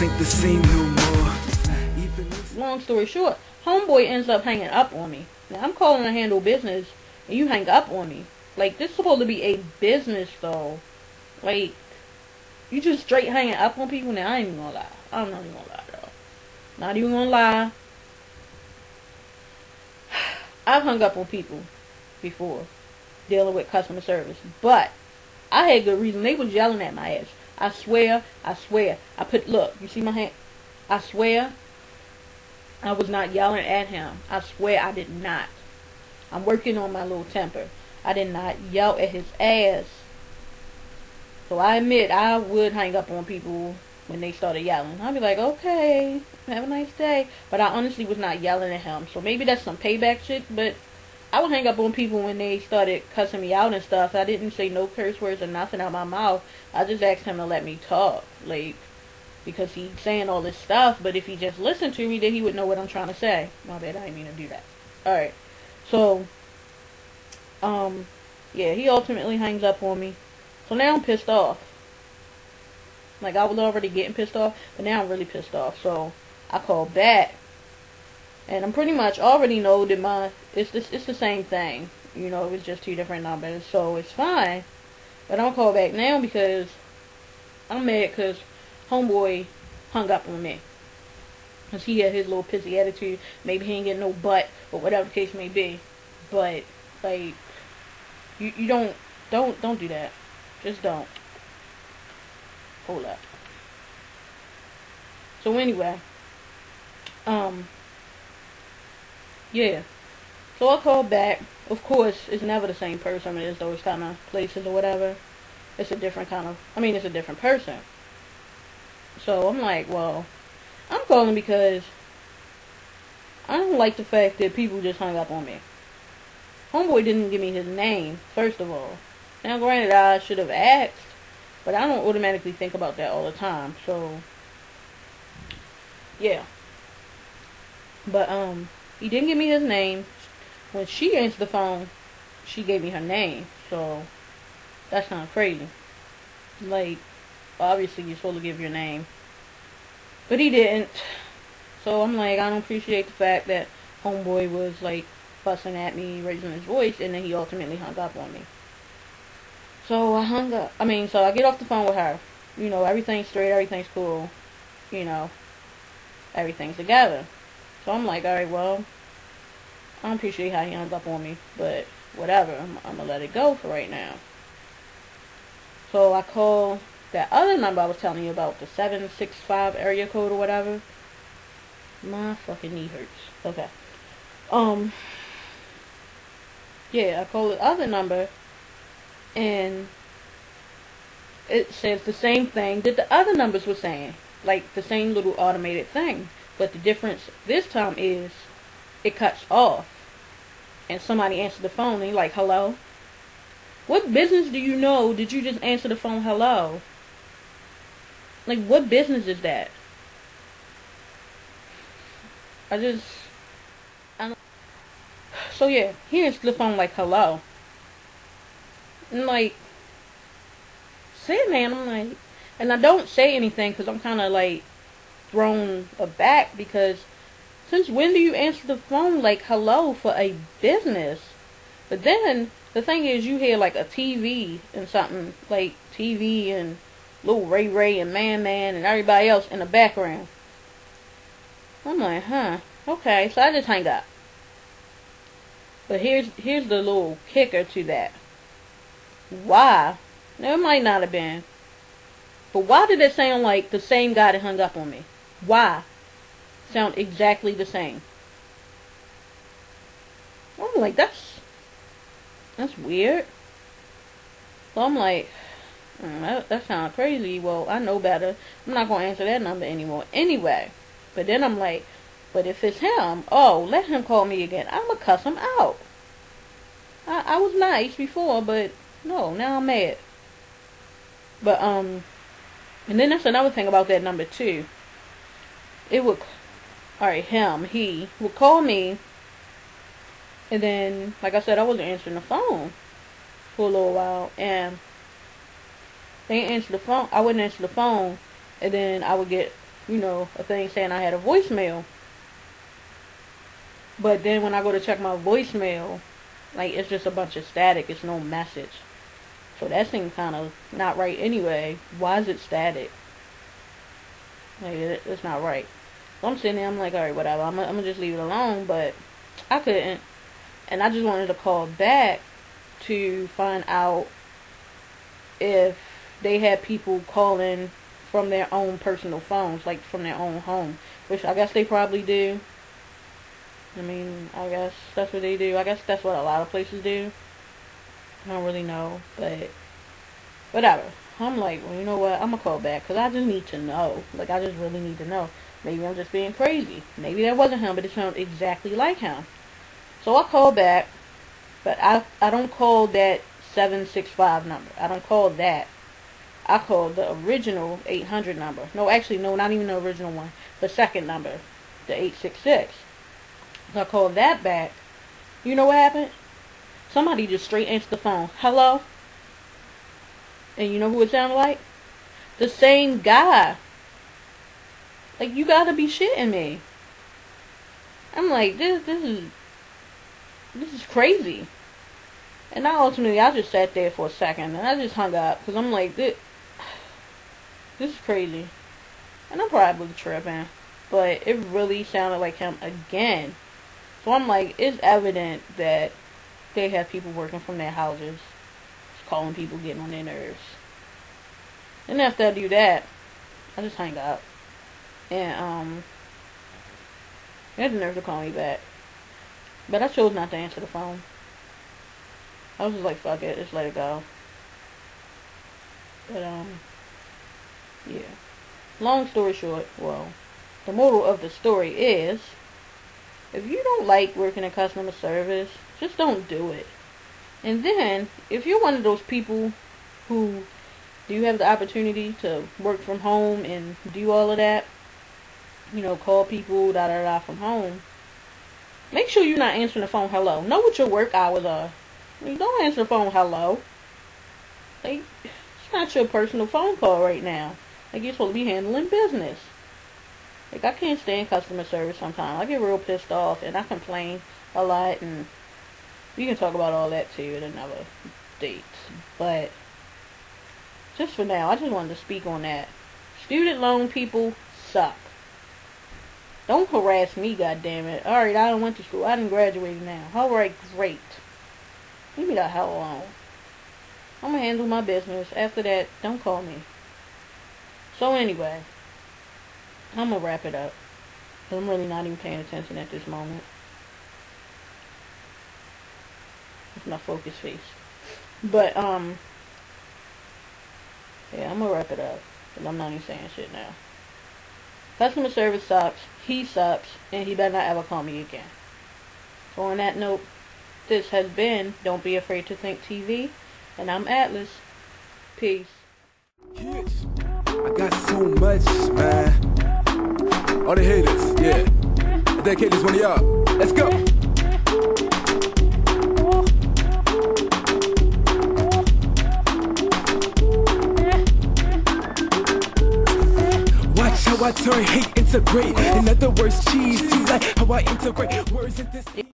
ain't the same no more. Long story short, homeboy ends up hanging up on me. Now, I'm calling to handle business, and you hang up on me. Like, this is supposed to be a business, though. Like, you just straight hanging up on people? Now, I ain't even gonna lie. I'm not even gonna lie, though. Not even gonna lie. I've hung up on people before, dealing with customer service. But, I had good reason. They was yelling at my ass. I swear. Look, you see my hand? I swear, I was not yelling at him. I swear I did not. I'm working on my little temper. I did not yell at his ass. So I admit I would hang up on people when they started yelling. I'd be like, okay, have a nice day. But I honestly was not yelling at him. So maybe that's some payback shit. But I would hang up on people when they started cussing me out and stuff. I didn't say no curse words or nothing out my mouth. I just asked him to let me talk. Like, because he's saying all this stuff. But if he just listened to me, then he would know what I'm trying to say. My bad, I didn't mean to do that. Alright. So, yeah, he ultimately hangs up on me. So now I'm pissed off. Like, I was already getting pissed off, but now I'm really pissed off. So, I call back. And I'm pretty much already know that it's the same thing. You know, it's just two different numbers. So, it's fine. But I'm gonna call back now because I'm mad because homeboy hung up on me. Because he had his little pissy attitude. Maybe he ain't getting no butt, or whatever the case may be. But, like, you don't do that. Just don't. Hold up. So anyway, yeah. So I called back. Of course, it's never the same person. It is those kind of places or whatever. It's a different kind of, it's a different person. So I'm like, well, I'm calling because I don't like the fact that people just hung up on me. Homeboy didn't give me his name, first of all. Now, granted, I should have asked, but I don't automatically think about that all the time. So, yeah. But, he didn't give me his name. When she answered the phone, she gave me her name. So, that's kind of crazy. Like, obviously, you're supposed to give your name. But he didn't. So, I'm like, I don't appreciate the fact that homeboy was, like, fussing at me, raising his voice, and then he ultimately hung up on me. So I hung up. So I get off the phone with her. You know, everything's straight, everything's cool. You know, everything's together. So I'm like, alright, well, I don't appreciate how he hung up on me, but whatever. I'm gonna let it go for right now. So I call that other number I was telling you about, the 765 area code or whatever. My fucking knee hurts. Okay. Yeah, I called the other number, and it says the same thing that the other numbers were saying. Like, the same little automated thing. But the difference this time is, it cuts off. And somebody answered the phone, and you're like, hello? What business do you know did you just answer the phone, hello? Like, what business is that? So yeah, he answered the phone like, hello. And like, say it, man. I'm like, and I don't say anything because I'm kind of like thrown aback because since when do you answer the phone like hello for a business? But then the thing is, you hear like a TV and something, like TV and Lil Ray Ray and Man Man and everybody else in the background. I'm like, huh, okay. So I just hang up. But here's the little kicker to that. Why? Now, it might not have been. But why did it sound like the same guy that hung up on me? Why? Sound exactly the same. I'm like, that's weird. So I'm like, that sounds crazy. Well, I know better. I'm not going to answer that number anymore anyway. But then I'm like, but if it's him, let him call me again. I'm going to cuss him out. I was nice before, but no, now I'm mad. But, and then that's another thing about that number too. He would call me, and then, like I said, I wasn't answering the phone for a little while, and they answer the phone, I wouldn't answer the phone, and then I would get you know, a thing saying I had a voicemail. But then when I go to check my voicemail, like, it's just a bunch of static. It's no message. So that seems kind of not right anyway. Why is it static? Like, it's not right. So I'm sitting there, I'm like, alright, whatever. I'm gonna just leave it alone. But I couldn't. And I just wanted to call back to find out if they had people calling from their own personal phones, like from their own home. Which I guess they probably do. I mean, I guess that's what they do. I guess that's what a lot of places do. I don't really know, but whatever. I'm like, well, you know what? I'm going to call back because I just need to know. Like, I just really need to know. Maybe I'm just being crazy. Maybe that wasn't him, but it sounded exactly like him. So I call back, but I don't call that 765 number. I don't call that. I called the original 800 number. No, actually, no, not even the original one. The second number, the 866. So I called that back. You know what happened? Somebody just straight answered the phone. Hello? And you know who it sounded like? The same guy. Like, you gotta be shitting me. I'm like, this is crazy. And I just sat there for a second and I just hung up because I'm like, this is crazy. And I'm probably tripping, but it really sounded like him again. So I'm like, it's evident that they have people working from their houses, just calling people, getting on their nerves. And after I do that, I just hang up. And they had the nerve to call me back. But I chose not to answer the phone. I was just like, fuck it, just let it go. But yeah. Long story short, well, the moral of the story is, if you don't like working in customer service, just don't do it. And then, if you're one of those people who do have the opportunity to work from home and do all of that, you know, call people, from home, make sure you're not answering the phone hello. Know what your work hours are. I mean, don't answer the phone hello. Like, it's not your personal phone call right now. Like, you're supposed to be handling business. Like, I can't stand customer service sometimes. I get real pissed off and I complain a lot, and we can talk about all that too at another date. But just for now, I just wanted to speak on that. Student loan people suck. Don't harass me, goddammit. Alright, I done went to school. I done graduated now. Alright, great. Leave me the hell alone. I'm gonna handle my business. After that, don't call me. So anyway, I'm gonna wrap it up. Cause I'm really not even paying attention at this moment. It's my focus face. But, yeah, I'm gonna wrap it up. Cause I'm not even saying shit now. Customer service sucks. He sucks. And he better not ever call me again. So on that note, this has been Don't Be Afraid to Think TV. And I'm Atlas. Peace. Kids, I got so much, man. All the haters, yeah. I dedicate this one to y'all. Let's go. Watch how I turn hate into great. In other words, cheese. You like how I integrate words into this.